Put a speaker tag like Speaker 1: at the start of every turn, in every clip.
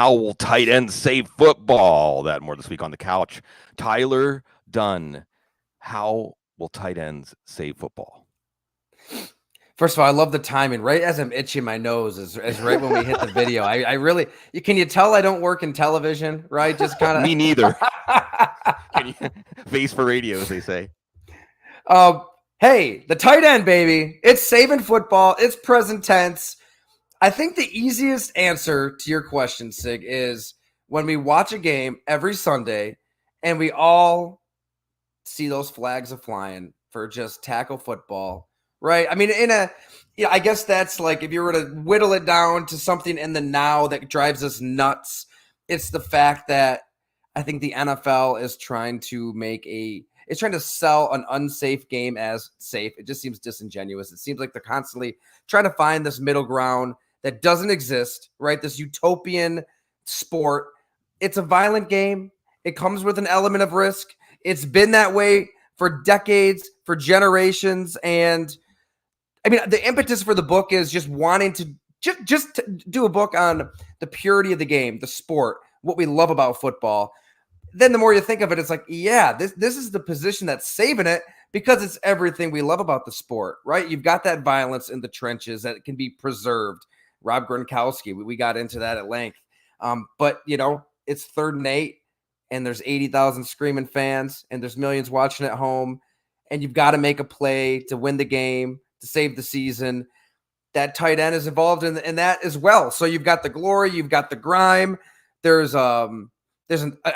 Speaker 1: How will tight ends save football? That more this week on the couch. Tyler Dunne. How will tight ends save football?
Speaker 2: First of all, I love the timing. Right as I'm itching my nose is right when we hit the video. I really, can you tell I don't work in television, right? Just kind of.
Speaker 1: Me neither. Can you face for radio, as they say.
Speaker 2: Hey, the tight end, baby. It's saving football. It's present tense. I think the easiest answer to your question, Sig, is when we watch a game every Sunday and we all see those flags are flying for just tackle football, right? I mean, I guess that's like if you were to whittle it down to something in the now that drives us nuts, it's the fact that I think the NFL is trying to it's trying to sell an unsafe game as safe. It just seems disingenuous. It seems like they're constantly trying to find this middle ground that doesn't exist, right? This utopian sport. It's a violent game. It comes with an element of risk. It's been that way for decades, for generations. And I mean, the impetus for the book is just wanting to just to do a book on the purity of the game, the sport, what we love about football. Then the more you think of it, it's like, yeah, this is the position that's saving it because it's everything we love about the sport, right? You've got that violence in the trenches that can be preserved. Rob Gronkowski, we got into that at length. But, it's 3rd and 8, and there's 80,000 screaming fans, and there's millions watching at home, and you've got to make a play to win the game, to save the season. That tight end is involved in that as well. So you've got the glory, you've got the grime. There's an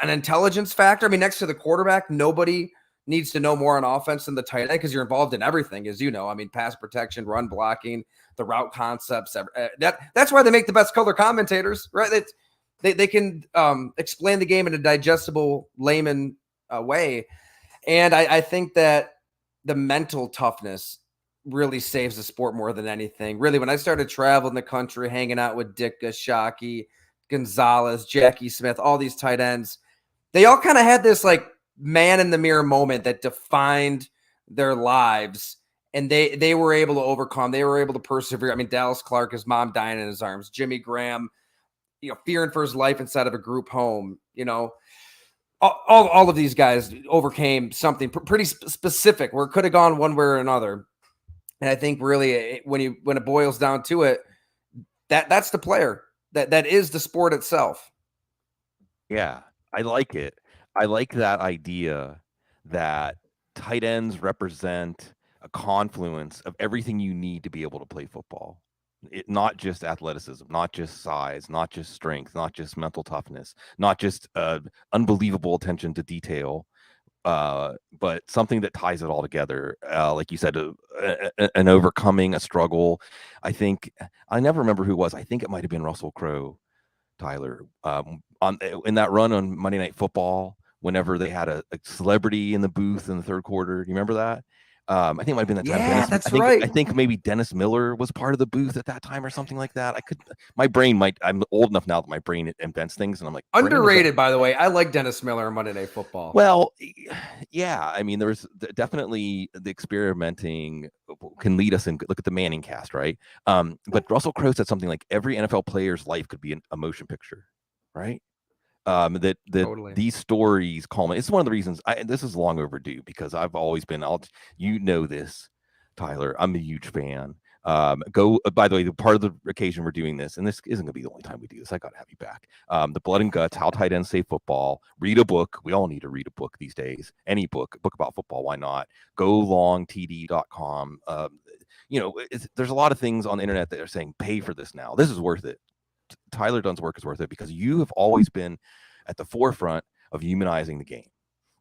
Speaker 2: intelligence factor. I mean, next to the quarterback, nobody needs to know more on offense than the tight end because you're involved in everything, as you know. I mean, pass protection, run blocking, the route concepts. That's why they make the best color commentators, right? They can explain the game in a digestible layman way. And I think that the mental toughness really saves the sport more than anything. Really, when I started traveling the country, hanging out with Ditka, Shockey, Gonzalez, Jackie Smith, all these tight ends, they all kind of had this like man in the mirror moment that defined their lives. And they were able to overcome. They were able to persevere. I mean, Dallas Clark, his mom dying in his arms. Jimmy Graham, fearing for his life inside of a group home. All of these guys overcame something pretty specific where it could have gone one way or another. And I think really when it boils down to it, that's the player. That is the sport itself.
Speaker 1: Yeah, I like it. I like that idea that tight ends represent a confluence of everything you need to be able to play football. Not just athleticism, not just size, not just strength, not just mental toughness, not just unbelievable attention to detail, but something that ties it all together. Like you said, an overcoming a struggle. I think I never remember who it was. I think it might have been Russell Crowe, Tyler, in that run on Monday Night Football. Whenever they had a celebrity in the booth in the third quarter, do you remember that? I think it might have been that time.
Speaker 2: Yeah, that's right.
Speaker 1: I think maybe Dennis Miller was part of the booth at that time or something like that. I'm old enough now that my brain invents things, and I'm like,
Speaker 2: underrated, by the way. I like Dennis Miller on Monday Night Football.
Speaker 1: Well, yeah, I mean, there's definitely the experimenting can lead us in. Look at the Manning cast, right? But Russell Crowe said something like every NFL player's life could be a motion picture, right? That totally. These stories culminate. It's one of the reasons this is long overdue because I've always been, this, Tyler, I'm a huge fan. By the way, the part of the occasion we're doing this, and this isn't going to be the only time we do this. I got to have you back. The Blood and Guts, How Tight Ends Save Football. Read a book. We all need to read a book these days. Any book about football. Why not? GoLongTD.com. There's a lot of things on the internet that are saying, pay for this now. This is worth it. Tyler Dunne's work is worth it because you have always been at the forefront of humanizing the game.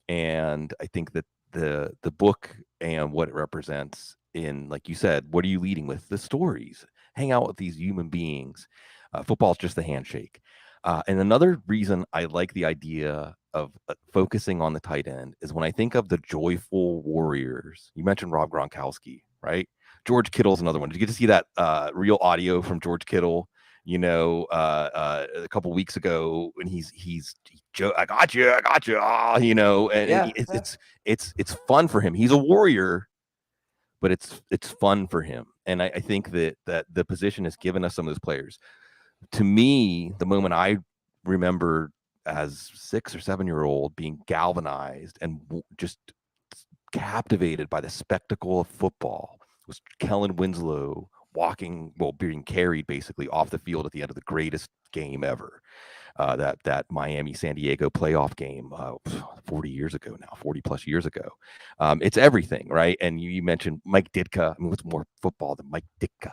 Speaker 1: And I think that the book and what it represents in, like you said, what are you leading with? The stories. Hang out with these human beings. Football's just a handshake. And another reason I like the idea of focusing on the tight end is when I think of the joyful warriors. You mentioned Rob Gronkowski, right? George Kittle's another one. Did you get to see that real audio from George Kittle? A couple weeks ago when I got you, and it's fun for him. He's a warrior, but it's fun for him. And I think that the position has given us some of those players. To me, the moment I remember as 6 or 7-year-old being galvanized and just captivated by the spectacle of football. It was Kellen Winslow being carried basically off the field at the end of the greatest game ever. That Miami San Diego playoff game 40 years ago now, 40 plus years ago. It's everything, right? And you mentioned Mike Ditka. I mean, what's more football than Mike Ditka?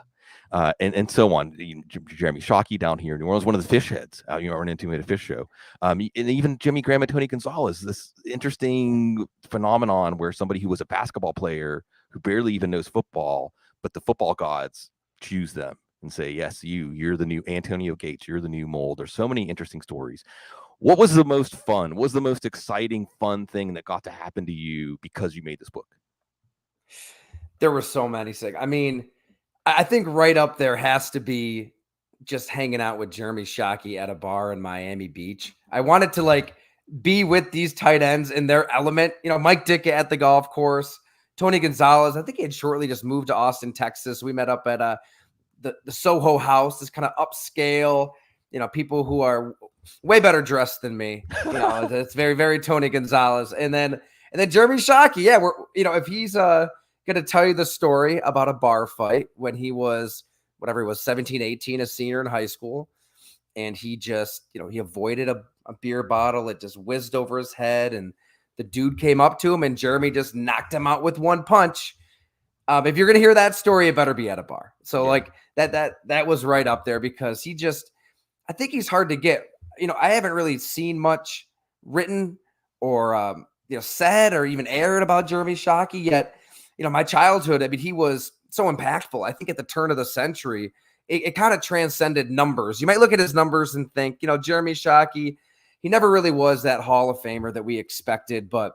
Speaker 1: And so on. Jeremy Shockey down here in New Orleans, one of the fish heads. Run into him at a fish show. And even Jimmy Graham and Tony Gonzalez, this interesting phenomenon where somebody who was a basketball player who barely even knows football, but the football gods choose them and say, yes, you're the new Antonio Gates, you're the new mold. There's so many interesting stories. What was the most fun? What was the most exciting, fun thing that got to happen to you because you made this book?
Speaker 2: There were so many, Sig. I mean, I think right up there has to be just hanging out with Jeremy Shockey at a bar in Miami Beach. I wanted to be with these tight ends in their element. Mike Ditka at the golf course, Tony Gonzalez. I think he had shortly just moved to Austin, Texas. We met up at the Soho House, this kind of upscale, people who are way better dressed than me. It's very, very Tony Gonzalez. And then Jeremy Shockey. Yeah, if he's going to tell you the story about a bar fight when he was, whatever he was, 17, 18, a senior in high school. And he just, he avoided a beer bottle. It just whizzed over his head. And the dude came up to him and Jeremy just knocked him out with one punch. If you're going to hear that story, it better be at a bar. So that was right up there because I think he's hard to get. I haven't really seen much written or, said or even aired about Jeremy Shockey yet. My childhood, I mean, he was so impactful. I think at the turn of the century, it kind of transcended numbers. You might look at his numbers and think, Jeremy Shockey, he never really was that Hall of Famer that we expected, but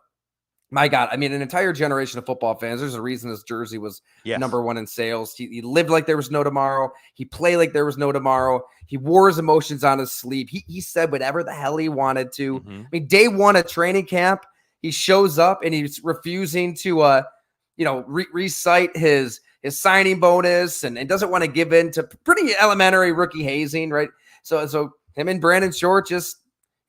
Speaker 2: my God, I mean, an entire generation of football fans. There's a reason his jersey was number one in sales. He lived like there was no tomorrow. He played like there was no tomorrow. He wore his emotions on his sleeve. He said whatever the hell he wanted to. Mm-hmm. I mean, day one at training camp, he shows up and he's refusing to, recite his signing bonus and doesn't want to give in to pretty elementary rookie hazing, right? So him and Brandon Short just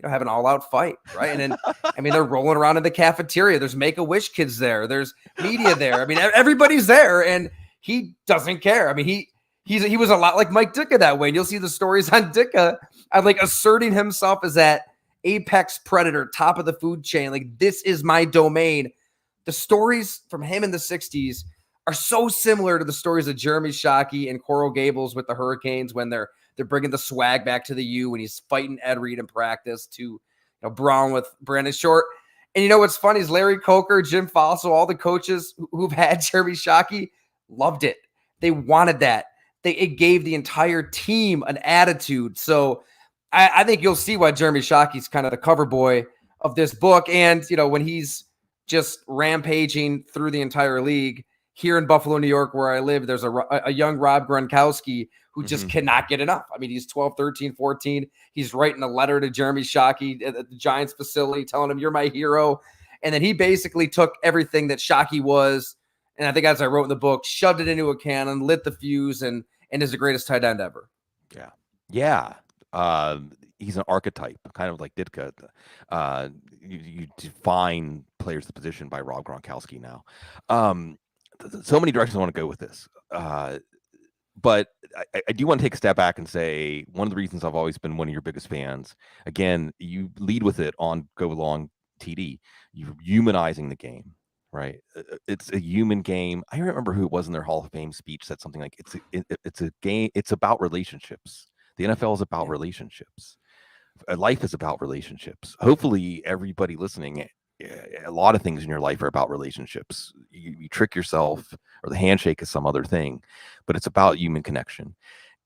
Speaker 2: have an all-out fight, right? And then, I mean, they're rolling around in the cafeteria. There's Make-A-Wish kids there. There's media there. I mean, everybody's there, and he doesn't care. I mean, he was a lot like Mike Ditka that way. And you'll see the stories on Ditka of asserting himself as that apex predator, top of the food chain. Like, this is my domain. The stories from him in the 60s are so similar to the stories of Jeremy Shockey and Coral Gables with the Hurricanes when they're bringing the swag back to the U when he's fighting Ed Reed in practice to Brown with Brandon Short. And what's funny is Larry Coker, Jim Fossil, all the coaches who've had Jeremy Shockey loved it. They wanted that. It gave the entire team an attitude. So I think you'll see why Jeremy Shockey's kind of the cover boy of this book. And, when he's just rampaging through the entire league here in Buffalo, New York, where I live, there's a young Rob Gronkowski who just cannot get enough. I mean, he's 12, 13, 14. He's writing a letter to Jeremy Shockey at the Giants facility telling him, you're my hero. And then he basically took everything that Shockey was, and I think as I wrote in the book, shoved it into a cannon, lit the fuse, and is the greatest tight end ever.
Speaker 1: Yeah. Yeah. He's an archetype, kind of like Ditka. You define players the position by Rob Gronkowski now. So many directions I want to go with this. But I do want to take a step back and say one of the reasons I've always been one of your biggest fans, again, you lead with it on Go Long TD, you're humanizing the game, right? It's a human game. I remember who it was in their Hall of Fame speech said something like, it's a game. It's about relationships. The NFL is about relationships. Life is about relationships. Hopefully everybody listening, a lot of things in your life are about relationships. You trick yourself, or the handshake is some other thing, but it's about human connection.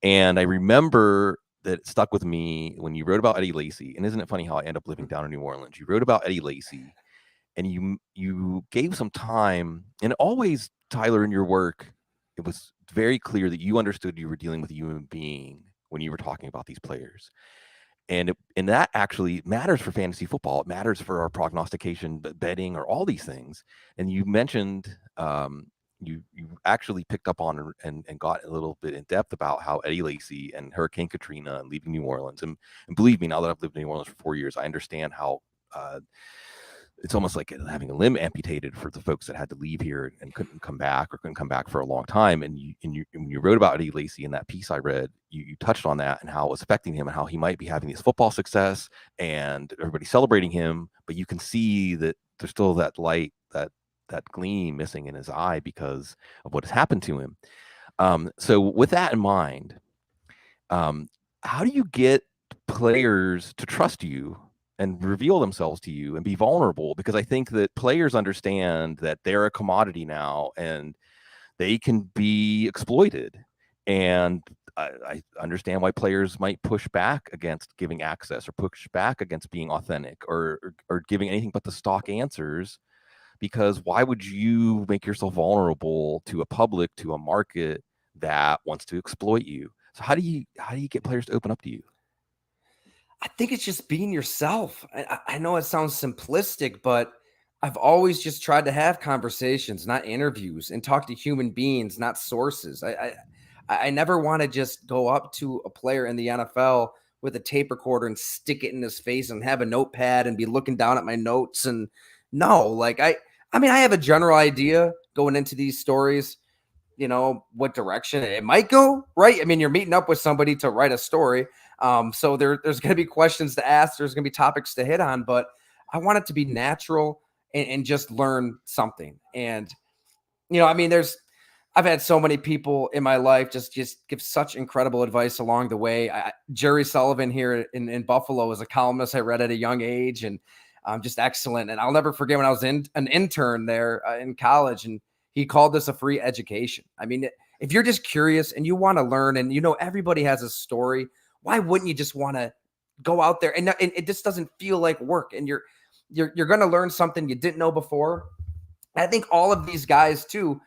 Speaker 1: And I remember that it stuck with me when you wrote about Eddie Lacy. And isn't it funny how I end up living down in New Orleans? You wrote about Eddie Lacy, and you gave some time. And always, Tyler, in your work, it was very clear that you understood you were dealing with a human being when you were talking about these players. And that actually matters for fantasy football. It matters for our prognostication, betting, or all these things. And you mentioned, you actually picked up on and got a little bit in depth about how Eddie Lacy and Hurricane Katrina and leaving New Orleans, and believe me, now that I've lived in New Orleans for 4 years, I understand how it's almost like having a limb amputated for the folks that had to leave here and couldn't come back or couldn't come back for a long time. And when you wrote about Eddie Lacy in that piece I read, you touched on that and how it was affecting him and how he might be having this football success and everybody celebrating him, but you can see that there's still that light, that gleam missing in his eye because of what has happened to him. So with that in mind, how do you get players to trust you and reveal themselves to you and be vulnerable? Because I think that players understand that they're a commodity now and they can be exploited. And I understand why players might push back against giving access or push back against being authentic or giving anything but the stock answers, because why would you make yourself vulnerable to a public, to a market that wants to exploit you? So how do you get players to open up to you?
Speaker 2: I think it's just being yourself. I know it sounds simplistic, but I've always just tried to have conversations, not interviews, and talk to human beings, not sources. I never want to just go up to a player in the NFL with a tape recorder and stick it in his face and have a notepad and be looking down at my notes. And no, like I mean, I have a general idea going into these stories, what direction it might go, right? I mean, you're meeting up with somebody to write a story. So there's going to be questions to ask. There's going to be topics to hit on, but I want it to be natural and just learn something. And, I mean, I've had so many people in my life just give such incredible advice along the way. Jerry Sullivan here in Buffalo is a columnist I read at a young age, and just excellent. And I'll never forget when I was an intern there in college, and he called this a free education. I mean, if you're just curious and you want to learn, and everybody has a story, why wouldn't you just want to go out there and it just doesn't feel like work, and you're going to learn something you didn't know before. I think all of these guys too.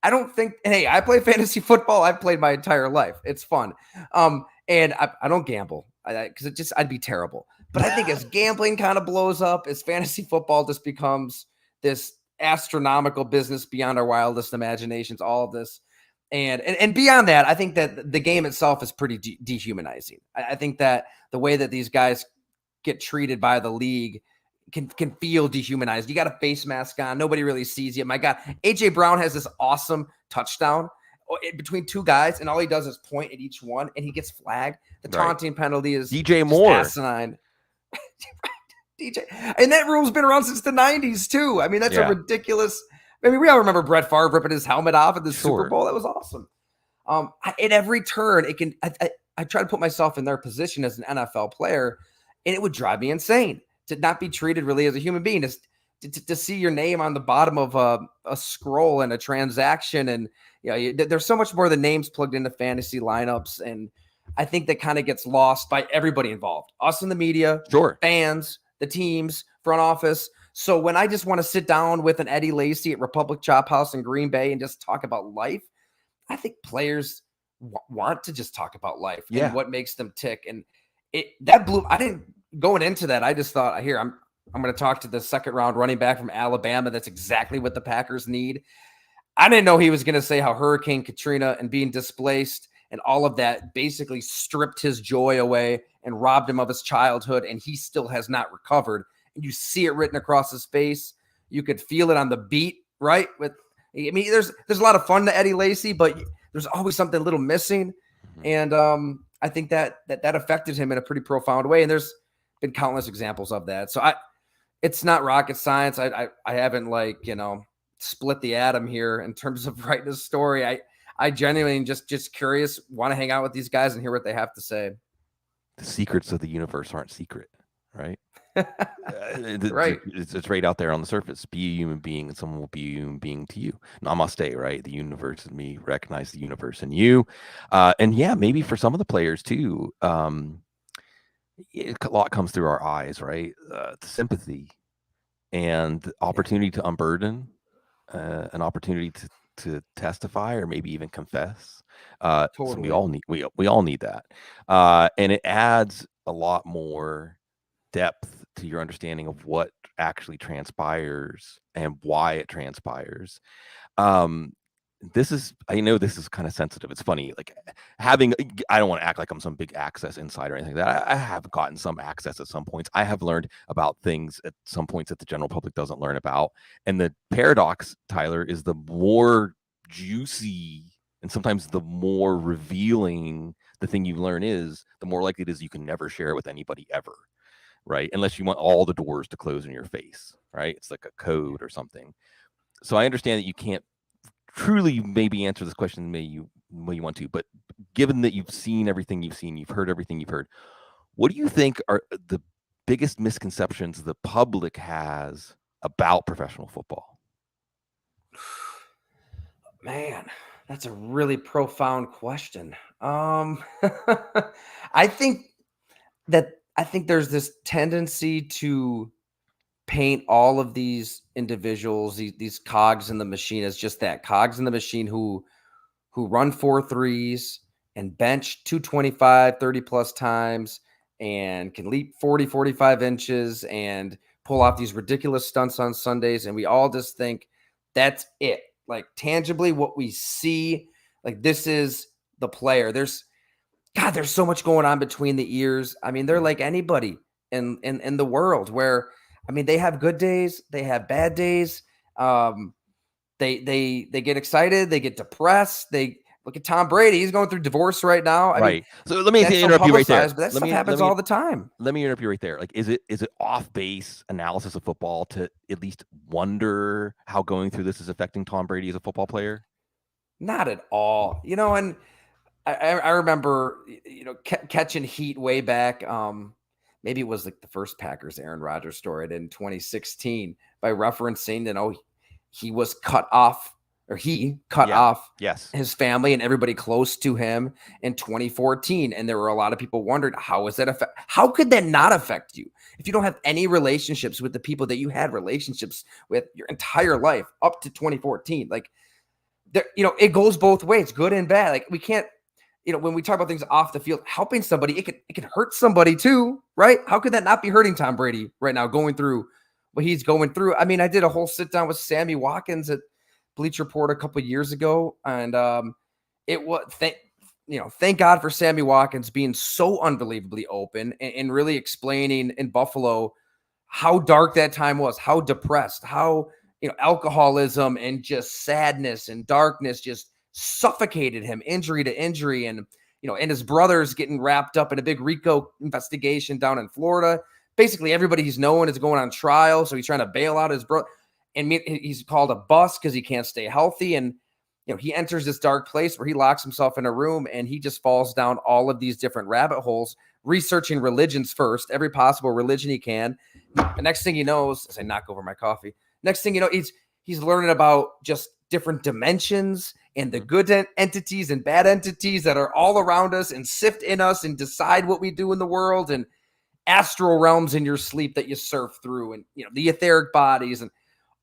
Speaker 2: I don't think, hey, I play fantasy football. I've played my entire life. It's fun. And I don't gamble because I'd be terrible. But I think as gambling kind of blows up, as fantasy football just becomes this astronomical business beyond our wildest imaginations, all of this. And beyond that, I think that the game itself is pretty dehumanizing. I think that the way that these guys get treated by the league can feel dehumanized. You got a face mask on. Nobody really sees you. My God, AJ Brown has this awesome touchdown between two guys, and all he does is point at each one, and he gets flagged. The taunting penalty is
Speaker 1: DJ Moore.
Speaker 2: Asinine. DJ, and that rule's been around since the 90s too. I mean, that's a ridiculous. I mean, we all remember Brett Favre ripping his helmet off at the Super Bowl. That was awesome. At every turn, it can. I try to put myself in their position as an NFL player, and it would drive me insane to not be treated really as a human being, to see your name on the bottom of a scroll and a transaction. And, there's so much more than names plugged into fantasy lineups. And I think that kind of gets lost by everybody involved, us in the media, fans, the teams, front office. So when I just want to sit down with an Eddie Lacy at Republic Chop House in Green Bay and just talk about life, I think players want to just talk about life and what makes them tick. And I didn't, going into that, I just thought, here, I'm going to talk to the second round running back from Alabama. That's exactly what the Packers need. I didn't know he was going to say how Hurricane Katrina and being displaced and all of that basically stripped his joy away and robbed him of his childhood, and he still has not recovered. And you see it written across his face. You could feel it on the beat, right? There's a lot of fun to Eddie Lacy, but there's always something a little missing. And I think that affected him in a pretty profound way. And there's been countless examples of that. So it's not rocket science. I haven't split the atom here in terms of writing a story. I genuinely just curious, want to hang out with these guys and hear what they have to say.
Speaker 1: The secrets of the universe aren't secret, right?
Speaker 2: Right.
Speaker 1: It's right out there on the surface. Be a human being and someone will be a human being to you. Namaste, right? The universe and me, recognize the universe in you. And maybe for some of the players too, a lot comes through our eyes, right? Sympathy and opportunity to unburden, an opportunity to testify or maybe even confess. So we all need that. And it adds a lot more depth to your understanding of what actually transpires and why it transpires. I know this is kind of sensitive. It's funny, like I don't want to act like I'm some big access insider or anything like that. I have gotten some access at some points. I have learned about things at some points that the general public doesn't learn about. And the paradox, Tyler, is the more juicy and sometimes the more revealing the thing you learn is, the more likely it is you can never share it with anybody ever, right? Unless you want all the doors to close in your face, right? It's like a code or something. So I understand that you can't truly maybe answer this question the way you want to, but given that you've seen everything you've seen, you've heard everything you've heard, what do you think are the biggest misconceptions the public has about professional football?
Speaker 2: Man, that's a really profound question. I think there's this tendency to paint all of these individuals, these cogs in the machine, as just that cogs in the machine who run 4.3s and bench 225 30 plus times and can leap 40 45 inches and pull off these ridiculous stunts on Sundays, and we all just think that's it. Like, tangibly what we see, like, this is the player. There's so much going on between the ears. I mean, they're like anybody in the world, where, I mean, they have good days, they have bad days. They get excited, they get depressed. They look at Tom Brady; he's going through divorce right now. I mean,
Speaker 1: So let me
Speaker 2: that's
Speaker 1: interrupt you right there.
Speaker 2: unpublicized, but that stuff happens all the time.
Speaker 1: Let me interrupt you right there. Like, is it off base analysis of football to at least wonder how going through this is affecting Tom Brady as a football player?
Speaker 2: Not at all, and I remember, catching heat way back. Maybe it was like the first Packers Aaron Rodgers story in 2016 by referencing, he was cut off, or he cut off his family and everybody close to him in 2014. And there were a lot of people wondered, how could that not affect you if you don't have any relationships with the people that you had relationships with your entire life up to 2014? Like, it goes both ways, good and bad. Like, we can't, when we talk about things off the field, helping somebody, it could hurt somebody too, right? How could that not be hurting Tom Brady right now, going through what he's going through? I mean, I did a whole sit down with Sammy Watkins at Bleacher Report a couple of years ago, and it was thank God for Sammy Watkins being so unbelievably open and really explaining in Buffalo how dark that time was, how depressed, how alcoholism and just sadness and darkness just suffocated him, injury to injury, and and his brother's getting wrapped up in a big RICO investigation down in Florida. Basically, everybody he's known is going on trial, so he's trying to bail out his brother, and he's called a bust because he can't stay healthy. And he enters this dark place where he locks himself in a room and he just falls down all of these different rabbit holes, researching religions first, every possible religion he can. The next thing he knows, as I knock over my coffee, next thing you know, he's learning about just different dimensions and the good entities and bad entities that are all around us and sift in us and decide what we do in the world, and astral realms in your sleep that you surf through, and the etheric bodies and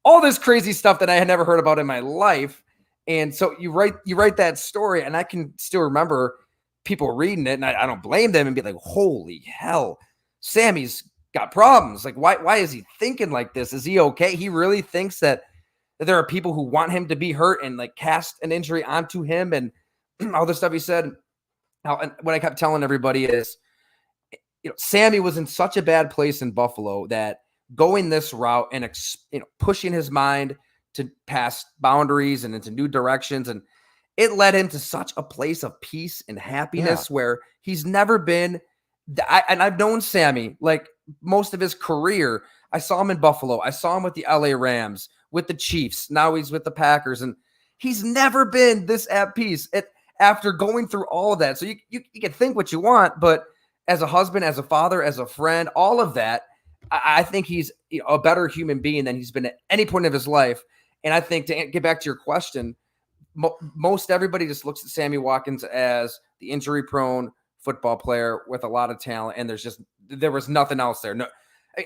Speaker 2: all this crazy stuff that I had never heard about in my life. And so you write that story, and I can still remember people reading it, and I don't blame them, and be like, holy hell, Sammy's got problems. Like, why is he thinking like this? Is he okay? He really thinks that there are people who want him to be hurt and like cast an injury onto him, and all the stuff he said. And what I kept telling everybody is, Sammy was in such a bad place in Buffalo that going this route and pushing his mind to past boundaries and into new directions, and it led him to such a place of peace and happiness where he's never been. And I've known Sammy like most of his career. I saw him in Buffalo. I saw him with the LA Rams, with the Chiefs. Now he's with the Packers, and he's never been this at peace after going through all of that. So you can think what you want, but as a husband, as a father, as a friend, all of that, I think he's a better human being than he's been at any point of his life. And I think, to get back to your question, most everybody just looks at Sammy Watkins as the injury-prone football player with a lot of talent, and there was nothing else there. No,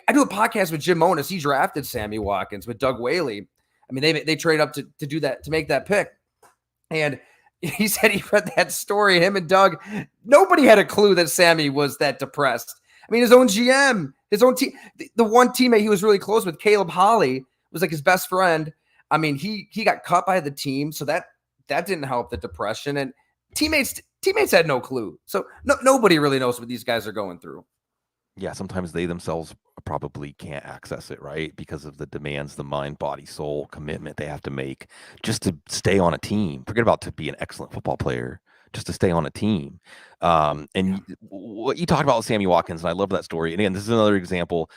Speaker 2: I do a podcast with Jim Monas. He drafted Sammy Watkins with Doug Whaley. I mean, they traded up to do that, to make that pick. And he said he read that story, him and Doug. Nobody had a clue that Sammy was that depressed. I mean, his own GM, his own team, the one teammate he was really close with, Caleb Holly, was like his best friend. I mean, he got cut by the team, so that that didn't help the depression, and teammates had no clue. So nobody really knows what these guys are going through.
Speaker 1: Yeah, sometimes they themselves probably can't access it, right? Because of the demands, the mind, body, soul commitment they have to make just to stay on a team. Forget about to be an excellent football player, just to stay on a team. What you talked about with Sammy Watkins, and I love that story. And again, this is another example.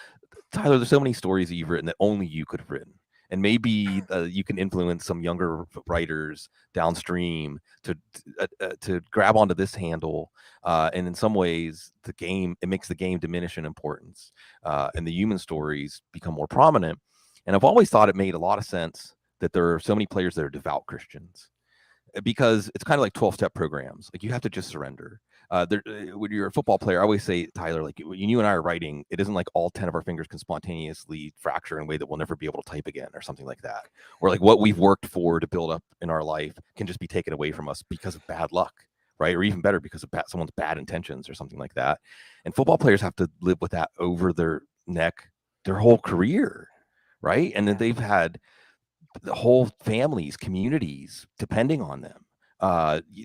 Speaker 1: Tyler, there's so many stories that you've written that only you could have written. And maybe you can influence some younger writers downstream to grab onto this handle. And in some ways, it makes the game diminish in importance, and the human stories become more prominent. And I've always thought it made a lot of sense that there are so many players that are devout Christians, because it's kind of like 12-step programs. Like, you have to just surrender. When you're a football player, I always say, Tyler, like when you and I are writing, it isn't like all 10 of our fingers can spontaneously fracture in a way that we'll never be able to type again or something like that. Or like what we've worked for to build up in our life can just be taken away from us because of bad luck, right? Or even better, because of someone's bad intentions or something like that. And football players have to live with that over their neck their whole career, right? And then they've had the whole families, communities depending on them.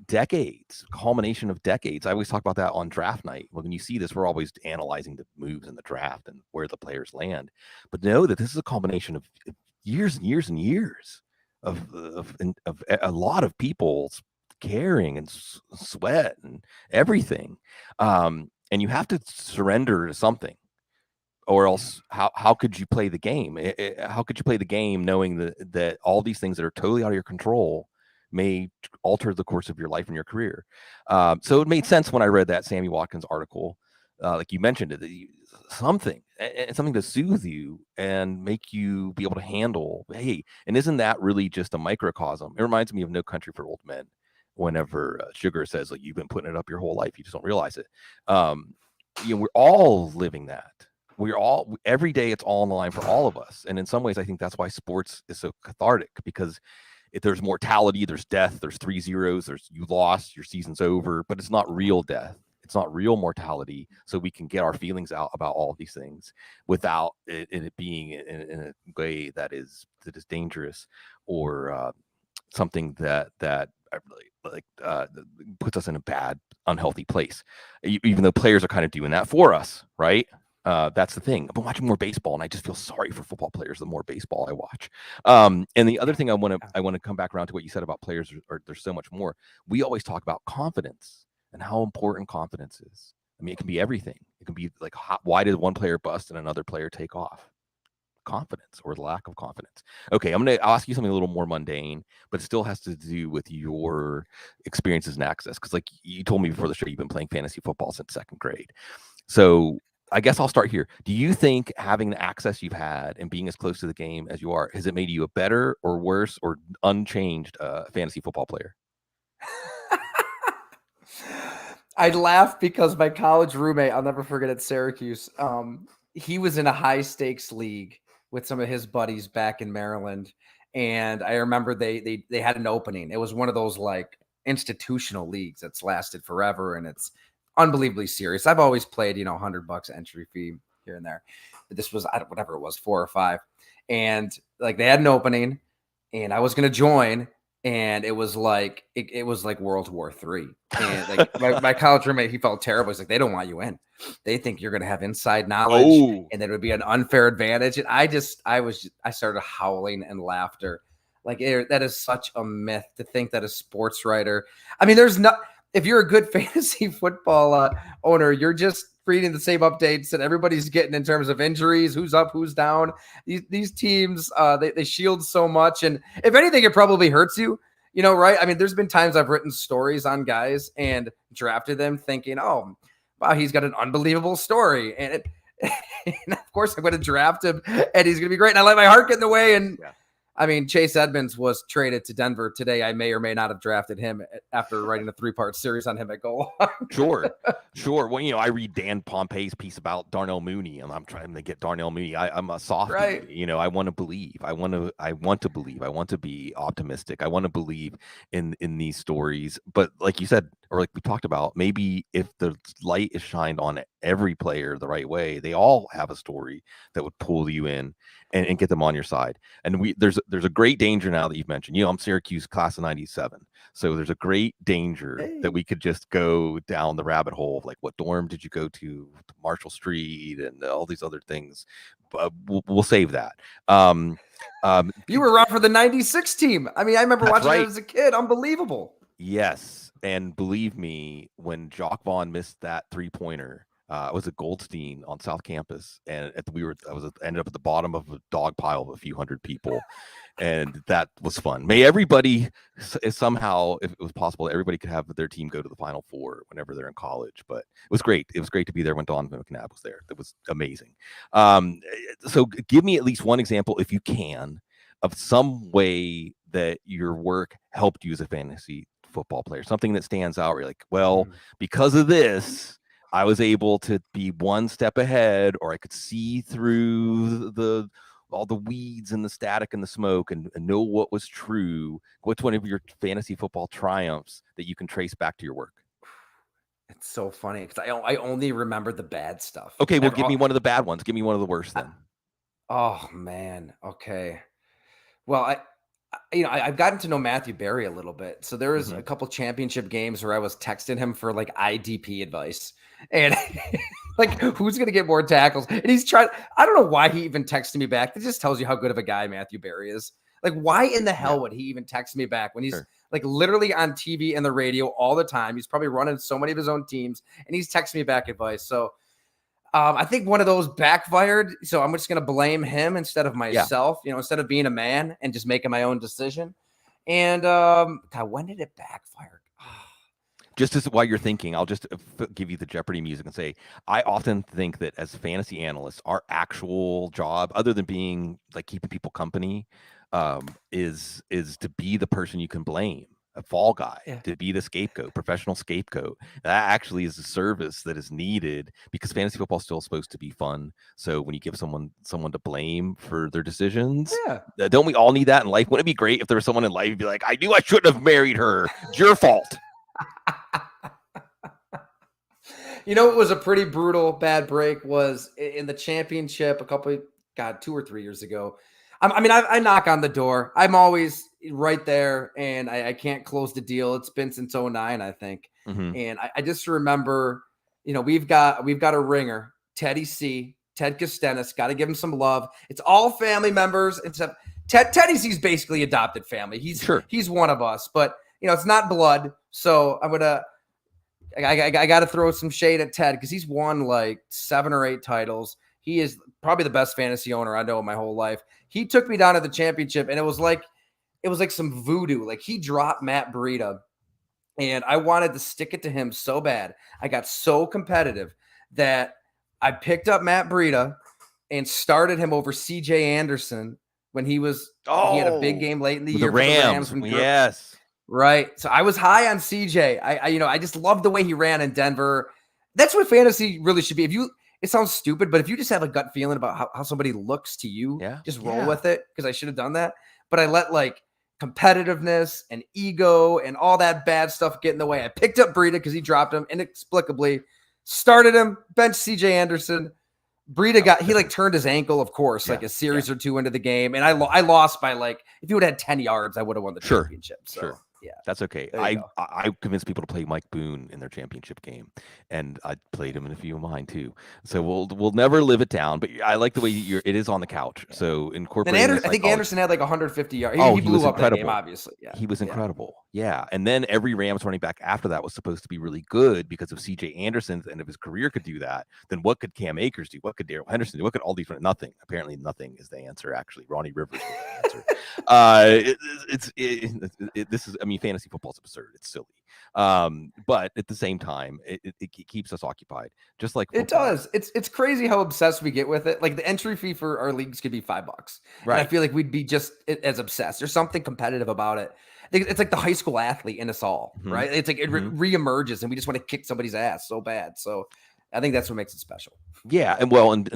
Speaker 1: Decades, culmination of decades. I always talk about that on draft night. When you see this, we're always analyzing the moves in the draft and where the players land. But know that this is a combination of years and years and years of a lot of people's caring and sweat and everything. And you have to surrender to something, or else how could you play the game? How could you play the game knowing that all these things that are totally out of your control may alter the course of your life and your career? So it made sense when I read that Sammy Watkins article, like you mentioned it, something to soothe you and make you be able to handle, hey, and isn't that really just a microcosm? It reminds me of No Country for Old Men, whenever Sugar says, like, you've been putting it up your whole life, you just don't realize it. We're all living that. We're all, every day it's all on the line for all of us. And in some ways, I think that's why sports is so cathartic, because if there's mortality, there's death, there's 3 zeros, there's you lost, your season's over, but it's not real death. It's not real mortality. So we can get our feelings out about all of these things without it being in a way that is dangerous, or something that puts us in a bad, unhealthy place, even though players are kind of doing that for us, right? That's the thing. I've been watching more baseball, and I just feel sorry for football players the more baseball I watch. And the other thing I want to come back around to what you said about players, there's so much more. We always talk about confidence and how important confidence is. I mean, it can be everything. It can be like, why did one player bust and another player take off? Confidence, or the lack of confidence. Okay, I'll ask you something a little more mundane, but it still has to do with your experiences and access. Because like you told me before the show, you've been playing fantasy football since 2nd grade. So I guess I'll start here. Do you think having the access you've had and being as close to the game as you are, has it made you a better or worse or unchanged fantasy football player?
Speaker 2: I'd laugh because my college roommate, I'll never forget, at Syracuse, he was in a high stakes league with some of his buddies back in Maryland. And I remember they had an opening. It was one of those like institutional leagues that's lasted forever, and it's unbelievably serious. I've always played, $100 entry fee here and there, but this was, whatever it was, 4 or 5. And like they had an opening, and I was going to join, and it was like World War III. And like my college roommate, he felt terrible. He's like, they don't want you in. They think you're going to have inside knowledge, and that it would be an unfair advantage. And I started howling and laughter. Like, that is such a myth to think that a sports writer, I mean, if you're a good fantasy football owner, you're just reading the same updates that everybody's getting in terms of injuries, who's up, who's down. These teams, they shield so much. And if anything, it probably hurts you, right? I mean, there's been times I've written stories on guys and drafted them thinking, oh, wow, he's got an unbelievable story. And of course, I'm going to draft him, and he's going to be great. And I let my heart get in the way. And I mean, Chase Edmonds was traded to Denver today. I may or may not have drafted him after writing a 3-part series on him at goal.
Speaker 1: Sure. Well, I read Dan Pompei's piece about Darnell Mooney, and I'm trying to get Darnell Mooney. I'm a softie. Right. I want to believe. I want to believe. I want to be optimistic. I want to believe in these stories. But like you said, or like we talked about, maybe if the light is shined on every player the right way, they all have a story that would pull you in and get them on your side. And there's there's a great danger now that you've mentioned. I'm Syracuse class of '97, so there's a great danger that we could just go down the rabbit hole of like, what dorm did you go to Marshall Street and all these other things. We'll save that.
Speaker 2: You were around for the '96 team. I mean, I remember watching
Speaker 1: right.
Speaker 2: it as a kid. Unbelievable.
Speaker 1: Yes, and believe me, when Jock Vaughn missed that 3-pointer. I was at Goldstein on South Campus, and ended up at the bottom of a dog pile of a few hundred people, and that was fun. May everybody somehow, if it was possible, everybody could have their team go to the Final Four whenever they're in college. But it was great. It was great to be there when Donovan McNabb was there. That was amazing. So give me at least one example, if you can, of some way that your work helped you as a fantasy football player. Something that stands out. Where you're like, well, because of this, I was able to be one step ahead, or I could see through all the weeds and the static and the smoke and know what was true. What's one of your fantasy football triumphs that you can trace back to your work?
Speaker 2: It's so funny because I only remember the bad stuff.
Speaker 1: Okay, well, give me one of the bad ones. Give me one of the worst then.
Speaker 2: Oh man. Okay. Well, I've gotten to know Matthew Berry a little bit. So there was a couple championship games where I was texting him for like IDP advice. And like, who's going to get more tackles? And he's trying. I don't know why he even texted me back. It just tells you how good of a guy Matthew Berry is. Like, why in the hell would he even text me back when he's like literally on TV and the radio all the time? He's probably running so many of his own teams, and he's texting me back advice. So I think one of those backfired. So I'm just going to blame him instead of myself, instead of being a man and just making my own decision. And God, when did it backfire?
Speaker 1: Just as while you're thinking, I'll just give you the Jeopardy music and say, I often think that as fantasy analysts, our actual job, other than being like keeping people company, is to be the person you can blame, a fall guy, to be the scapegoat, professional scapegoat. That actually is a service that is needed because fantasy football is still supposed to be fun. So when you give someone to blame for their decisions, don't we all need that in life? Wouldn't it be great if there was someone in life who'd be like, I knew I shouldn't have married her. It's your fault.
Speaker 2: It was a pretty brutal bad break was in the championship 2 or 3 years ago. I knock on the door. I'm always right there, and I can't close the deal. It's been since 2009, I think. And I just remember, we've got a ringer, Ted Costenis. Got to give him some love. It's all family members except Teddy C's basically adopted family. He's one of us, but it's not blood. So I got to throw some shade at Ted because he's won like 7 or 8 titles. He is probably the best fantasy owner I know in my whole life. He took me down to the championship, and it was like some voodoo. Like, he dropped Matt Breida, and I wanted to stick it to him so bad. I got so competitive that I picked up Matt Breida and started him over CJ Anderson when he had a big game late in the year
Speaker 1: for the Rams. Yes.
Speaker 2: Right. So I was high on CJ. I just loved the way he ran in Denver. That's what fantasy really should be. It sounds stupid, but if you just have a gut feeling about how somebody looks to you, just roll with it, because I should have done that. But I let like competitiveness and ego and all that bad stuff get in the way. I picked up Breida because he dropped him inexplicably, started him, benched CJ Anderson. Breida he turned his ankle, of course, like a series or two into the game. And I lost by if he would have had 10 yards, I would have won the championship. So. Yeah,
Speaker 1: that's okay. I convinced people to play Mike Boone in their championship game, and I played him in a few of mine too. So we'll never live it down. But I like the way it is on the couch. So incorporate.
Speaker 2: I think Anderson had like 150 yards. He blew up that game, obviously. Yeah,
Speaker 1: he was incredible. Yeah, and then every Rams running back after that was supposed to be really good because of CJ Anderson's end of his career could do that. Then what could Cam Akers do? What could Darrell Henderson do? What could all these? Nothing. Apparently, nothing is the answer. Actually, Ronnie Rivers was the answer. This is. I mean, fantasy football is absurd. It's silly. But at the same time, it keeps us occupied. Just like football.
Speaker 2: It does. It's crazy how obsessed we get with it. Like the entry fee for our leagues could be $5. Right. And I feel like we'd be just as obsessed. There's something competitive about it. It's like the high school athlete in us all, right? It's like it reemerges, and we just want to kick somebody's ass so bad. So I think that's what makes it special.
Speaker 1: Yeah, and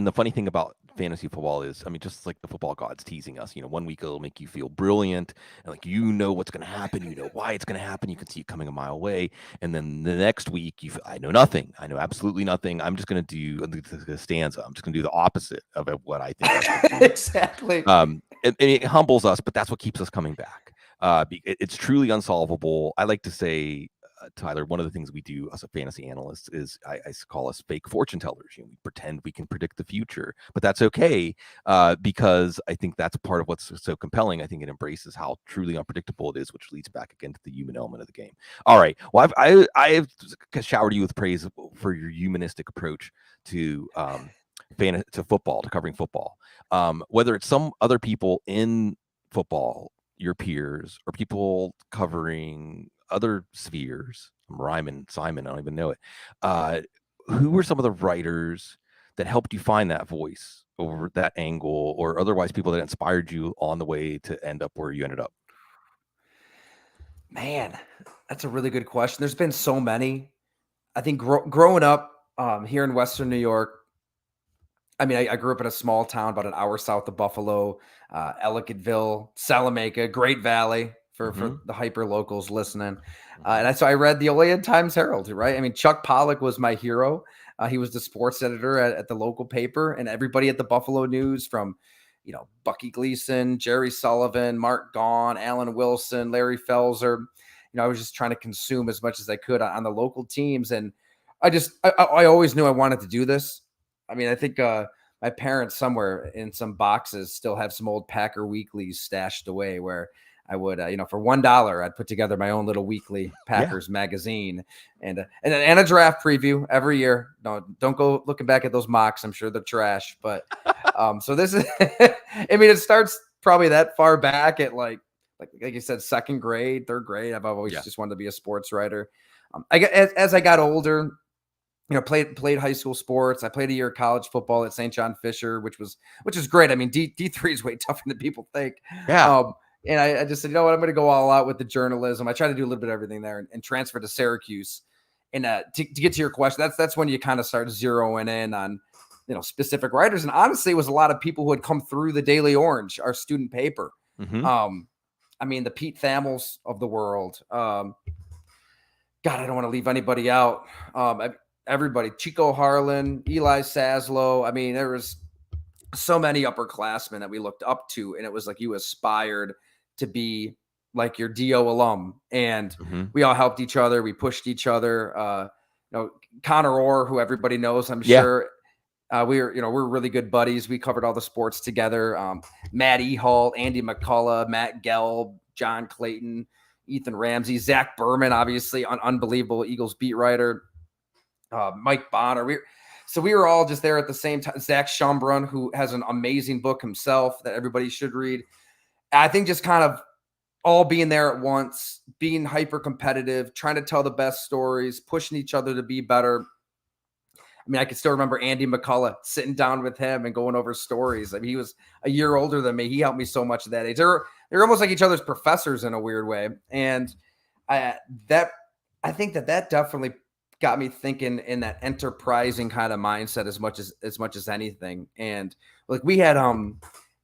Speaker 1: the funny thing about fantasy football is, I mean, just like the football gods teasing us, 1 week it'll make you feel brilliant, and what's going to happen, why it's going to happen, you can see it coming a mile away, and then the next week I know nothing, I know absolutely nothing. I'm just going to do the stanza. I'm just going to do the opposite of what I think.
Speaker 2: Exactly.
Speaker 1: it humbles us, but that's what keeps us coming back. It's truly unsolvable. I like to say, Tyler, one of the things we do as a fantasy analyst is I call us fake fortune tellers. We pretend we can predict the future, but that's okay, because I think that's part of what's so compelling. I think it embraces how truly unpredictable it is, which leads back again to the human element of the game. All right. Well, I've showered you with praise for your humanistic approach to football, to covering football. Whether it's some other people in football, your peers, or people covering other spheres, Ryman, Simon, I don't even know it. Who were some of the writers that helped you find that voice over that angle, or otherwise people that inspired you on the way to end up where you ended up?
Speaker 2: Man, that's a really good question. There's been so many. I think growing up here in Western New York, I mean, I grew up in a small town about an hour south of Buffalo, Ellicottville, Salamanca, Great Valley for the hyper locals listening. So I read the Olean Times Herald, right? I mean, Chuck Pollock was my hero. He was the sports editor at the local paper, and everybody at the Buffalo News, from Bucky Gleason, Jerry Sullivan, Mark Gaughan, Alan Wilson, Larry Felser. I was just trying to consume as much as I could on the local teams, and I always knew I wanted to do this. I mean, I think my parents somewhere in some boxes still have some old Packer weeklies stashed away where I would, for $1, I'd put together my own little weekly Packers magazine and a draft preview every year. No, don't go looking back at those mocks. I'm sure they're trash. But so this is, I mean, it starts probably that far back at like you said, second grade, third grade. I've always just wanted to be a sports writer. As I got older, played high school sports. I played a year of college football at St. John Fisher, which is great. I mean, D3 is way tougher than people think.
Speaker 1: Yeah.
Speaker 2: And I just said, you know what, I'm going to go all out with the journalism. I try to do a little bit of everything there and transfer to Syracuse. And to get to your question, that's when you kind of start zeroing in on, specific writers. And honestly, it was a lot of people who had come through the Daily Orange, our student paper. I mean, the Pete Thamels of the world. God, I don't want to leave anybody out. Everybody, Chico Harlan, Eli Saslow. I mean, there was so many upperclassmen that we looked up to, and it was like you aspired to be like your DO alum, and we all helped each other. We pushed each other. Connor Orr, who everybody knows, I'm sure. We're really good buddies. We covered all the sports together. Matt Ehalt, Andy McCullough, Matt Gelb, John Clayton, Ethan Ramsey, Zach Berman, obviously an unbelievable Eagles beat writer. Mike Bonner. We were all just there at the same time. Zach Schumbrun, who has an amazing book himself that everybody should read. I think just kind of all being there at once, being hyper competitive, trying to tell the best stories, pushing each other to be better. I mean, I can still remember Andy McCullough sitting down with him and going over stories. I mean, he was a year older than me. He helped me so much at that age. They're almost like each other's professors in a weird way. And I think that definitely got me thinking in that enterprising kind of mindset as much as anything. And like we had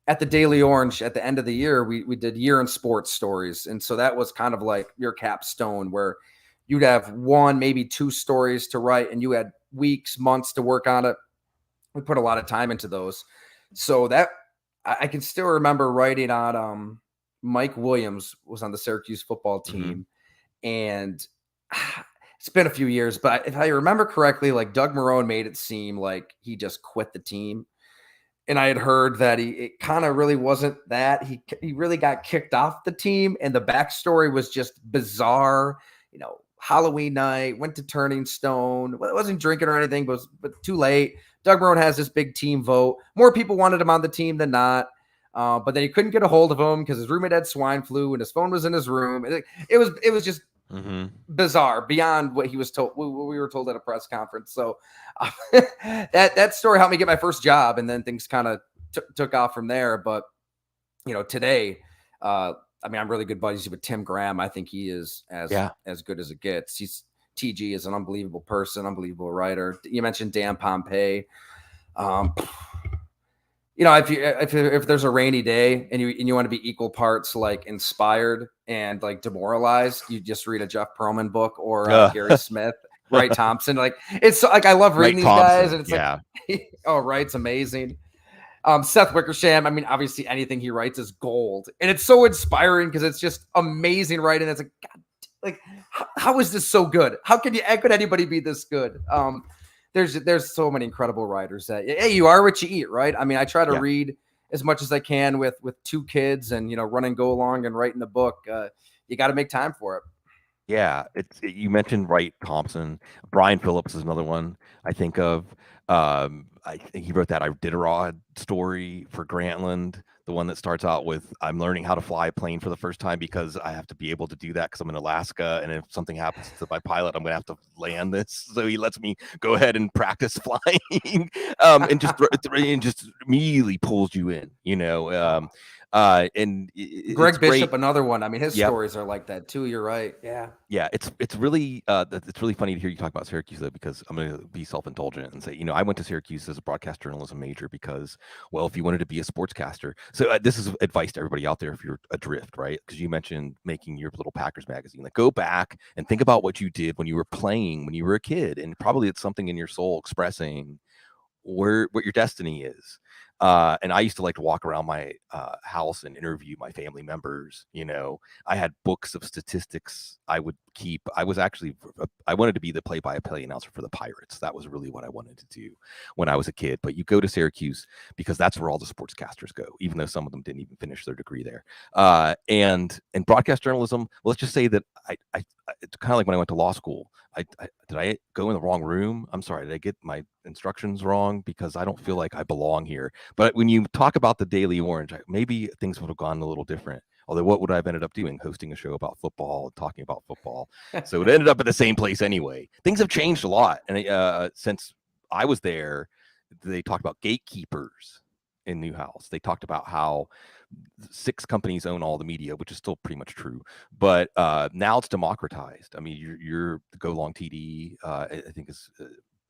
Speaker 2: at the Daily Orange at the end of the year, we did year in sports stories. And so that was kind of like your capstone where you'd have one, maybe two stories to write, and you had weeks, months to work on it. We put a lot of time into those. So that I can still remember writing on Mike Williams was on the Syracuse football team. And it's been a few years, but if I remember correctly, like Doug Marrone made it seem like he just quit the team. And I had heard that it kind of really wasn't that. He really got kicked off the team, and the backstory was just bizarre. Halloween night, went to Turning Stone. Well, it wasn't drinking or anything, but too late. Doug Marrone has this big team vote. More people wanted him on the team than not. But then he couldn't get a hold of him because his roommate had swine flu and his phone was in his room. It was just bizarre beyond what he was told. What we were told at a press conference. So that story helped me get my first job, and then things kind of took off from there. But today, I mean, I'm really good buddies with Tim Graham. I think he is as good as it gets. TG is an unbelievable person, unbelievable writer. You mentioned Dan Pompei. If there's a rainy day and you want to be equal parts like inspired and like demoralized, you just read a Jeff Pearlman book or Gary Smith, Wright Thompson. Like it's like I love reading these guys, and it's like, oh, Wright's amazing. Seth Wickersham, I mean, obviously anything he writes is gold. And it's so inspiring because it's just amazing writing. It's like, God, like, how is this so good? How could anybody be this good? There's so many incredible writers that, hey, you are what you eat, right? I mean, I try to read as much as I can with 2 kids and, run and go along and writing the book. You got to make time for it.
Speaker 1: Yeah, you mentioned Wright Thompson. Brian Phillips is another one I think of. I think he wrote that Iditarod story for Grantland, the one that starts out with I'm learning how to fly a plane for the first time because I have to be able to do that because I'm in Alaska, and if something happens to my pilot, I'm going to have to land this. So he lets me go ahead and practice flying, and just immediately pulls you in, and
Speaker 2: Greg Bishop,
Speaker 1: great.
Speaker 2: another one. I mean, his stories are like that too. You're right.
Speaker 1: Yeah, it's really funny to hear you talk about Syracuse though, because I'm going to be self-indulgent and say, I went to Syracuse as a broadcast journalism major because, well, if you wanted to be a sportscaster, so this is advice to everybody out there if you're adrift, right? Because you mentioned making your little Packers magazine, like go back and think about what you did when you were playing, when you were a kid, and probably it's something in your soul expressing what your destiny is. And I used to like to walk around my house and interview my family members. I had books of statistics I would keep. I wanted to be the play-by-play announcer for the Pirates. That was really what I wanted to do when I was a kid. But you go to Syracuse because that's where all the sportscasters go, even though some of them didn't even finish their degree there. And broadcast journalism, well, let's just say that I it's kind of like when I went to law school. Did I go in the wrong room? I'm sorry. Did I get my instructions wrong? Because I don't feel like I belong here. But when you talk about the Daily Orange, maybe things would have gone a little different. Although what would I have ended up doing? Hosting a show about football and talking about football. So it ended up at the same place anyway. Things have changed a lot. And since I was there, they talked about gatekeepers in Newhouse. They talked about how 6 companies own all the media, which is still pretty much true. But now it's democratized. I mean, your Go Long TD, I think is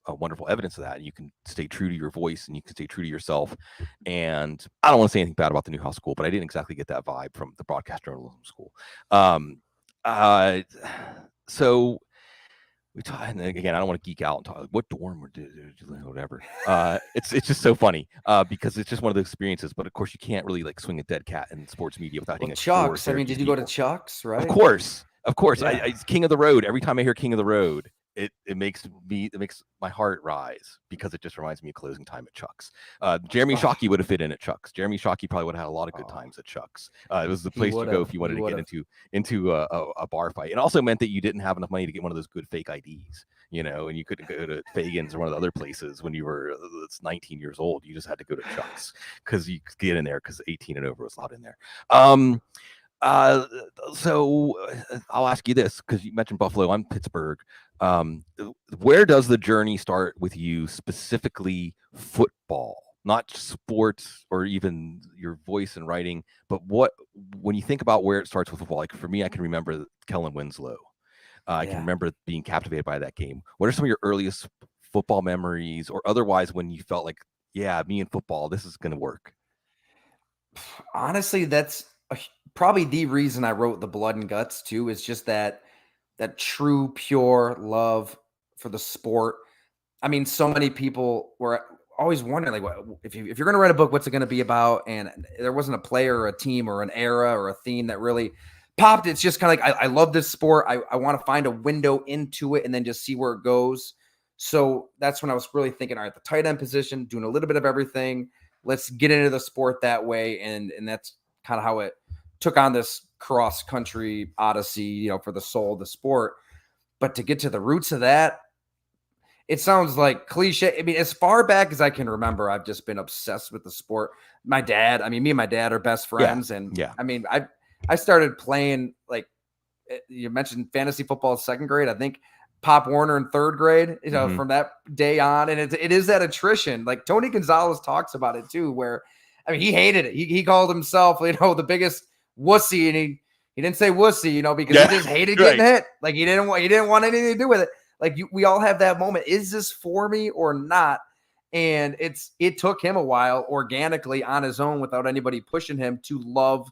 Speaker 1: a wonderful evidence of that. And you can stay true to your voice and you can stay true to yourself. And I don't want to say anything bad about the Newhouse School, but I didn't exactly get that vibe from the broadcast journalism school. So we talk, and again, I don't want to geek out and talk like, what dorm or whatever. It's just so funny because it's just one of those experiences. But of course, you can't really like swing a dead cat in sports media without hitting a
Speaker 2: Chuck's. I mean, did you go to Chuck's? Right?
Speaker 1: Of course.
Speaker 2: Yeah.
Speaker 1: I King of the Road. Every time I hear King of the Road, it makes my heart rise because it just reminds me of closing time at Chuck's. Jeremy Shockey would have fit in at Chuck's. Jeremy Shockey probably would have had a lot of good times at Chuck's. It was the place to go if you wanted to get into a bar fight. It also meant that you didn't have enough money to get one of those good fake IDs, and you couldn't go to Fagan's or one of the other places when you were 19 years old. You just had to go to Chuck's because you could get in there because 18 and over was allowed in there. So I'll ask you this because you mentioned Buffalo. I'm Pittsburgh. Where does the journey start with you, specifically football, not sports or even your voice and writing, but when you think about where it starts with football, like for me, I can remember Kellen Winslow. I can remember being captivated by that game. What are some of your earliest football memories or otherwise when you felt like, yeah, me and football, this is going to work?
Speaker 2: Honestly, that's probably the reason I wrote The Blood and Guts too, is just that true, pure love for the sport. I mean, so many people were always wondering, like, if you're going to write a book, what's it going to be about? And there wasn't a player or a team or an era or a theme that really popped. It's just kind of like, I love this sport. I want to find a window into it and then just see where it goes. So that's when I was really thinking, all right, the tight end position, doing a little bit of everything. Let's get into the sport that way. And that's kind of how it took on this cross country odyssey, for the soul of the sport. But to get to the roots of that, it sounds like cliche. I mean, as far back as I can remember, I've just been obsessed with the sport. Me and my dad are best friends. I mean, I started playing, like you mentioned, fantasy football in 2nd grade. I think Pop Warner in 3rd grade, from that day on. And it is that attrition. Like Tony Gonzalez talks about it too, where, I mean, he hated it. He called himself, the biggest wussy, and he didn't say wussy, because he just hated getting hit. Like he didn't want anything to do with it. Like we all have that moment. Is this for me or not? And it took him a while organically on his own without anybody pushing him to love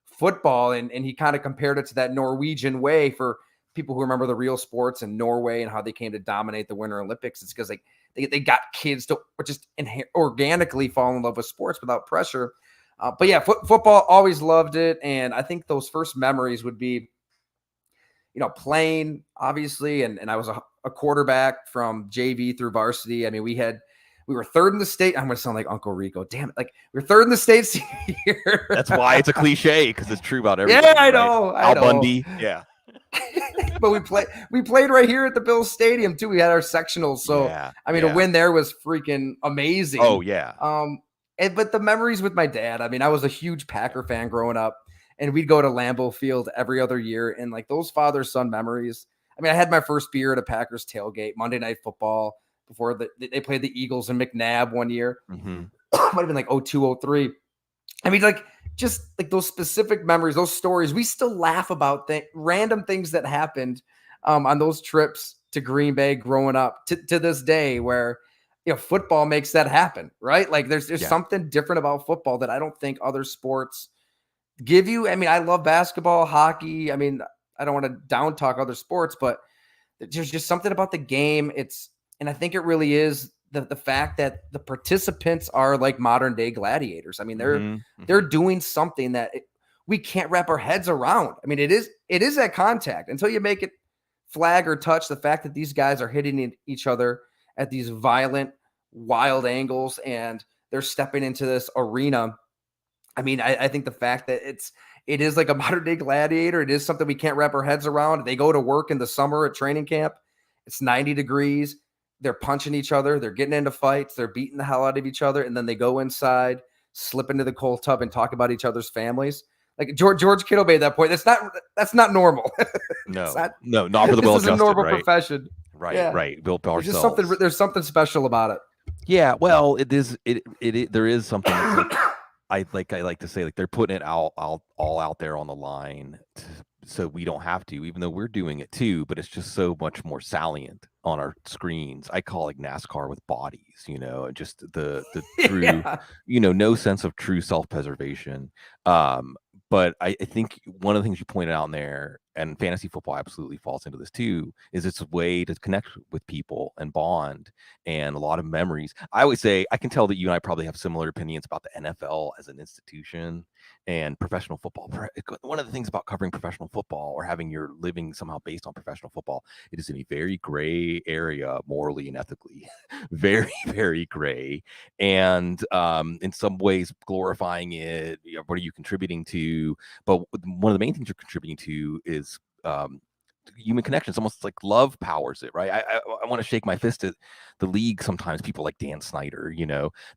Speaker 2: football. And he kind of compared it to that Norwegian way for people who remember the real sports in Norway and how they came to dominate the Winter Olympics. It's because like they got kids to just organically fall in love with sports without pressure. But yeah, football, always loved it. And I think those first memories would be, playing, obviously. And I was a quarterback from JV through varsity. I mean, we were third in the state. I'm going to sound like Uncle Rico. Damn it. Like, we were third in the state senior.
Speaker 1: That's why it's a cliche, because it's true about everything.
Speaker 2: Yeah, I know.
Speaker 1: Al Bundy. Yeah.
Speaker 2: But we played right here at the Bills Stadium too. We had our sectionals. So I mean, a win there was freaking amazing.
Speaker 1: Oh yeah.
Speaker 2: But the memories with my dad, I mean, I was a huge Packer fan growing up, and we'd go to Lambeau Field every other year. And like those father-son memories. I mean, I had my first beer at a Packers tailgate, Monday Night Football, before they played the Eagles and McNabb one year.
Speaker 1: Mm-hmm.
Speaker 2: Might have been like 02, 03. I mean, like, just like those specific memories, those stories, we still laugh about random things that happened on those trips to Green Bay growing up to this day, where, football makes that happen, right? Like there's something different about football that I don't think other sports give you. I mean, I love basketball, hockey. I mean, I don't want to down talk other sports, but there's just something about the game. And I think it really is the fact that the participants are like modern day gladiators. I mean, they're doing something that we can't wrap our heads around. I mean, it is that contact until you make it flag or touch. The fact that these guys are hitting each other at these violent, wild angles, and they're stepping into this arena. I mean, I think the fact that it is like a modern day gladiator. It is something we can't wrap our heads around. They go to work in the summer at training camp. It's 90 degrees. They're punching each other. They're getting into fights. They're beating the hell out of each other. And then they go inside, slip into the cold tub, and talk about each other's families. Like George Kittle made that point. That's not normal.
Speaker 1: No, not for the well-adjusted.
Speaker 2: This is a normal profession.
Speaker 1: Right,
Speaker 2: yeah.
Speaker 1: right. Built by
Speaker 2: there's
Speaker 1: ourselves.
Speaker 2: There's something special about it.
Speaker 1: Yeah, well, it is. There is something. I like to say, like, they're putting it all out there on the line, so we don't have to, even though we're doing it too. But it's just so much more salient on our screens. I call it NASCAR with bodies, just the true, no sense of true self-preservation. But I think one of the things you pointed out in there, and fantasy football absolutely falls into this too, is it's a way to connect with people and bond, and a lot of memories. I always say, I can tell that you and I probably have similar opinions about the NFL as an institution and professional football. One of the things about covering professional football, or having your living somehow based on professional football, it is in a very gray area, morally and ethically. Very, very gray. And in some ways glorifying it. What are you contributing to? But one of the main things you're contributing to is human connection. It's almost like love powers it, right? I want to shake my fist at the league sometimes, people like Dan Snyder,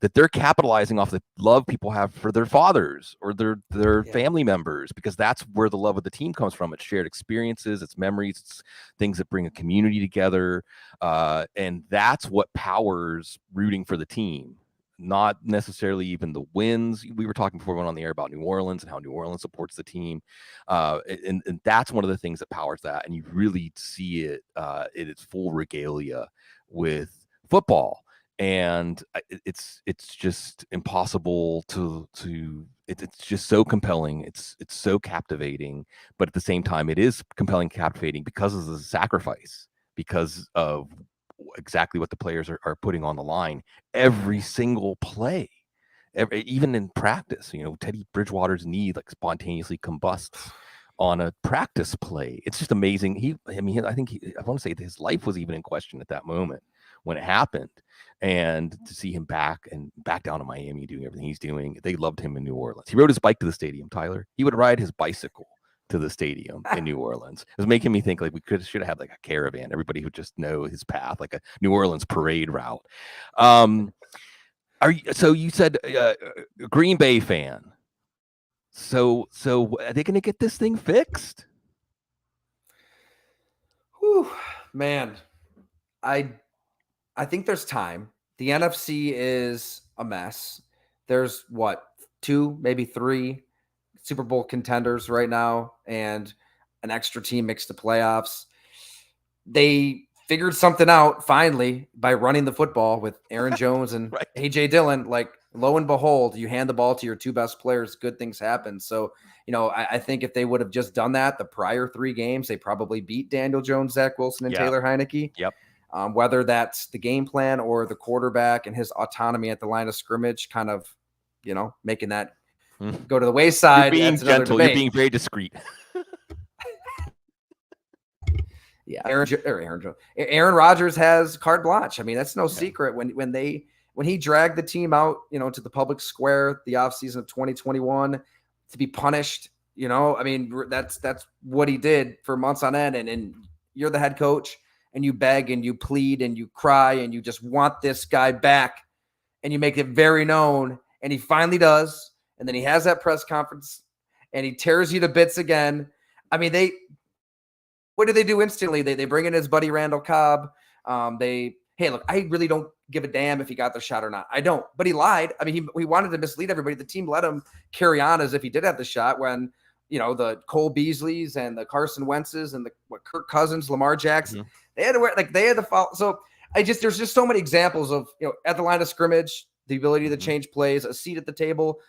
Speaker 1: that they're capitalizing off the love people have for their fathers or their family members, because that's where the love of the team comes from. It's shared experiences, it's memories, it's things that bring a community together, and that's what powers rooting for the team. Not necessarily even the wins. We were talking before we went on the air about New Orleans and how New Orleans supports the team. And that's one of the things that powers that. And you really see it in its full regalia with football. And it's just impossible it's just so compelling. It's so captivating, but at the same time, it is compelling, captivating because of the sacrifice, because of exactly what the players are putting on the line every single play, even in practice. Teddy Bridgewater's knee like spontaneously combusts on a practice play. It's just amazing. I want to say his life was even in question at that moment when it happened, and to see him back down to Miami doing everything he's doing. They loved him in New Orleans. He rode his bike to the stadium, Tyler. He would ride his bicycle to the stadium in New Orleans. It was making me think like we should have had like a caravan. Everybody would just know his path, like a New Orleans parade route. So you said Green Bay fan. So are they going to get this thing fixed?
Speaker 2: Whew, man, I think there's time. The NFC is a mess. There's 2, maybe 3 Super Bowl contenders right now, and an extra team mixed to playoffs. They figured something out finally by running the football with Aaron Jones and
Speaker 1: right.
Speaker 2: AJ Dillon. Like, lo and behold, you hand the ball to your 2 best players, good things happen. So, I think if they would have just done that the prior 3 games, they probably beat Daniel Jones, Zach Wilson, and Taylor Heineke.
Speaker 1: Yep.
Speaker 2: whether that's the game plan or the quarterback and his autonomy at the line of scrimmage, kind of, making that go to the wayside.
Speaker 1: You're being
Speaker 2: That's another
Speaker 1: gentle.
Speaker 2: debate.
Speaker 1: You're being very discreet.
Speaker 2: Yeah, Aaron Rodgers has carte blanche. I mean, that's no secret. When he dragged the team out, to the public square the offseason of 2021 to be punished, I mean, that's what he did for months on end. And you're the head coach, and you beg and you plead and you cry and you just want this guy back, and you make it very known, and he finally does. And then he has that press conference and he tears you to bits again. I mean, what do they do instantly? They bring in his buddy Randall Cobb. Hey, look, I really don't give a damn if he got the shot or not. I don't, but he lied. I mean, he wanted to mislead everybody. The team let him carry on as if he did have the shot when, the Cole Beasleys and the Carson Wentzes and the Kirk Cousins, Lamar Jackson, they had to follow. So there's just so many examples of, at the line of scrimmage, the ability to change plays, a seat at the table,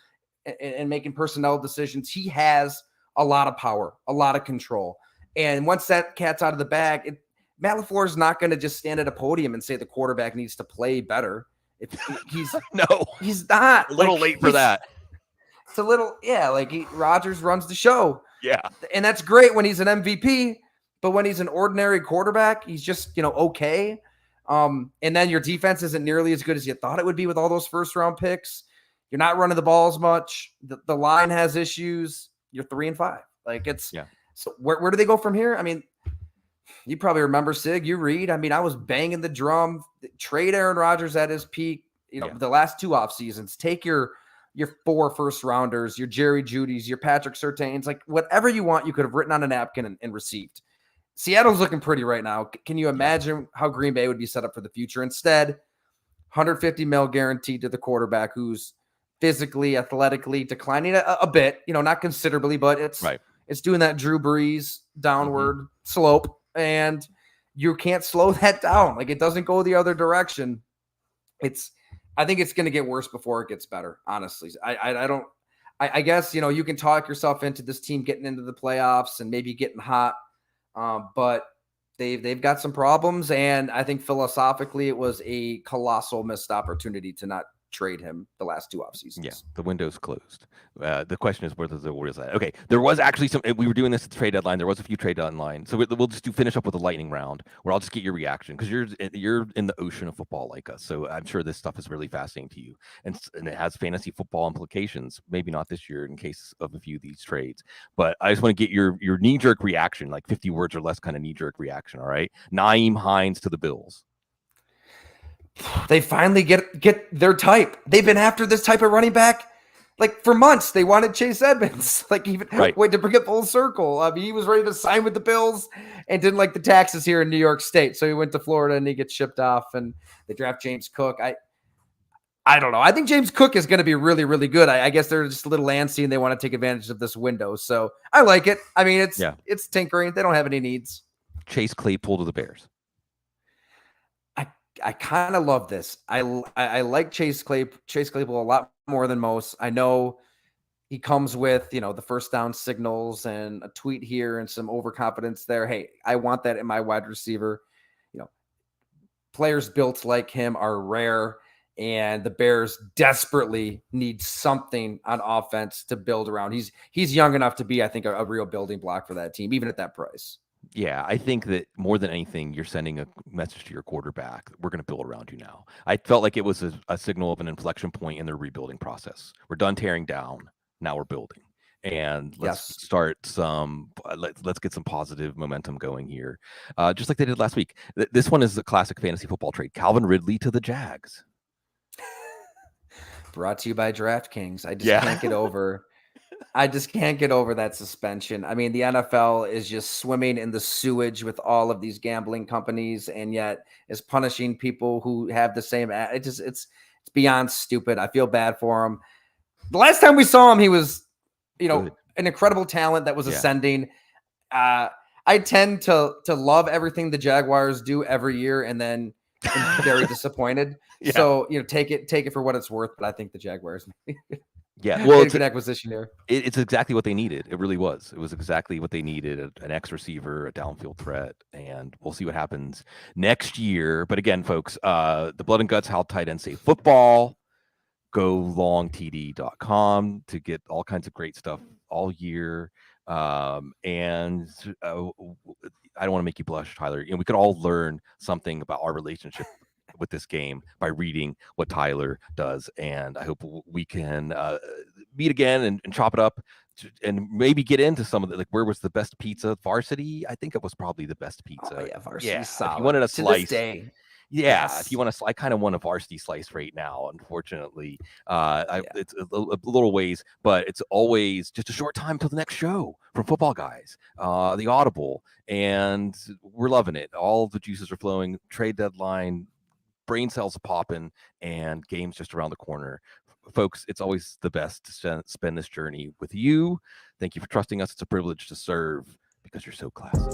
Speaker 2: and making personnel decisions. He has a lot of power, a lot of control. And once that cat's out of the bag, Matt LaFleur is not going to just stand at a podium and say the quarterback needs to play better. He's not.
Speaker 1: A little late for that.
Speaker 2: It's a little, Rodgers runs the show.
Speaker 1: Yeah.
Speaker 2: And that's great when he's an MVP, but when he's an ordinary quarterback, he's just, okay. And then your defense isn't nearly as good as you thought it would be with all those first round picks. You're not running the ball as much. The line has issues. You're 3-5. So where do they go from here? I mean, you probably remember, Sig, you read. I mean, I was banging the drum. Trade Aaron Rodgers at his peak. The last 2 off seasons. Take your 4 first rounders, your Jerry Judys, your Patrick Surtains, like whatever you want, you could have written on a napkin and received. Seattle's looking pretty right now. Can you imagine how Green Bay would be set up for the future? Instead, $150 million guaranteed to the quarterback who's physically, athletically declining a bit, not considerably, but it's doing that Drew Brees downward slope, and you can't slow that down. Like, it doesn't go the other direction. I think it's going to get worse before it gets better, honestly. I guess, you can talk yourself into this team getting into the playoffs and maybe getting hot, but they've got some problems, and I think philosophically it was a colossal missed opportunity to not trade him the last 2 off seasons.
Speaker 1: Yeah, the window's closed. The question is where is that? Okay, there was actually we were doing this at the trade deadline. There was a few trade deadline, so we'll just finish up with a lightning round where I'll just get your reaction because you're in the ocean of football like us. So I'm sure this stuff is really fascinating to you, and it has fantasy football implications. Maybe not this year in case of a few of these trades, but I just want to get your knee jerk reaction, like 50 words or less kind of knee jerk reaction. All right, Nyheim Hines to the Bills.
Speaker 2: They finally get their type. They've been after this type of running back like for months. They wanted Chase Edmonds, like even wait to bring it full circle. I mean, he was ready to sign with the Bills and didn't like the taxes here in New York State, so he went to Florida and he gets shipped off. And they draft James Cook. I don't know. I think James Cook is going to be really, really good. I guess they're just a little antsy and they want to take advantage of this window. So I like it. I mean, it's tinkering. They don't have any needs.
Speaker 1: Chase Claypool to the Bears.
Speaker 2: I kind of love this. I like Chase Claypool a lot more than most. I know he comes with, the first down signals and a tweet here and some overconfidence there. Hey, I want that in my wide receiver. Players built like him are rare, and the Bears desperately need something on offense to build around. He's young enough to be, I think, a real building block for that team, even at that price.
Speaker 1: Yeah, I think that more than anything, you're sending a message to your quarterback. We're going to build around you now. I felt like it was a signal of an inflection point in their rebuilding process. We're done tearing down. Now we're building. And let's start let's get some positive momentum going here. Just like they did last week. This one is a classic fantasy football trade. Calvin Ridley to the Jags.
Speaker 2: Brought to you by DraftKings. I just can't get over. I just can't get over that suspension. I mean, the NFL is just swimming in the sewage with all of these gambling companies, and yet is punishing people who have the same. It's beyond stupid. I feel bad for him. The last time we saw him, he was, an incredible talent that was ascending. I tend to love everything the Jaguars do every year, and then I'm very disappointed. So take it for what it's worth. But I think the Jaguars.
Speaker 1: Yeah, well,
Speaker 2: Good acquisition here.
Speaker 1: it's exactly what they needed. It really was. It was exactly what they needed, an X receiver, a downfield threat, and we'll see what happens next year. But again, folks, the Blood and Guts, How Tight Ends Save Football. Go longtd.com to get all kinds of great stuff all year. And I don't want to make you blush, Tyler. We could all learn something about our relationship with this game by reading what Tyler does. And I hope we can meet again and chop it up and maybe get into some of the, like, where was the best pizza? Varsity? I think it was probably the best pizza.
Speaker 2: Oh, yeah, Varsity solid.
Speaker 1: If you wanted a slice.
Speaker 2: To this day.
Speaker 1: Yeah, yes. If you want to, I kind of want a Varsity slice right now. Unfortunately, it's a little ways, but it's always just a short time till the next show from Footballguys, the Audible, and we're loving it. All the juices are flowing. Trade deadline, brain cells are popping, and games just around the corner. Folks, it's always the best to spend this journey with you. Thank you for trusting us. It's a privilege to serve because you're so classy.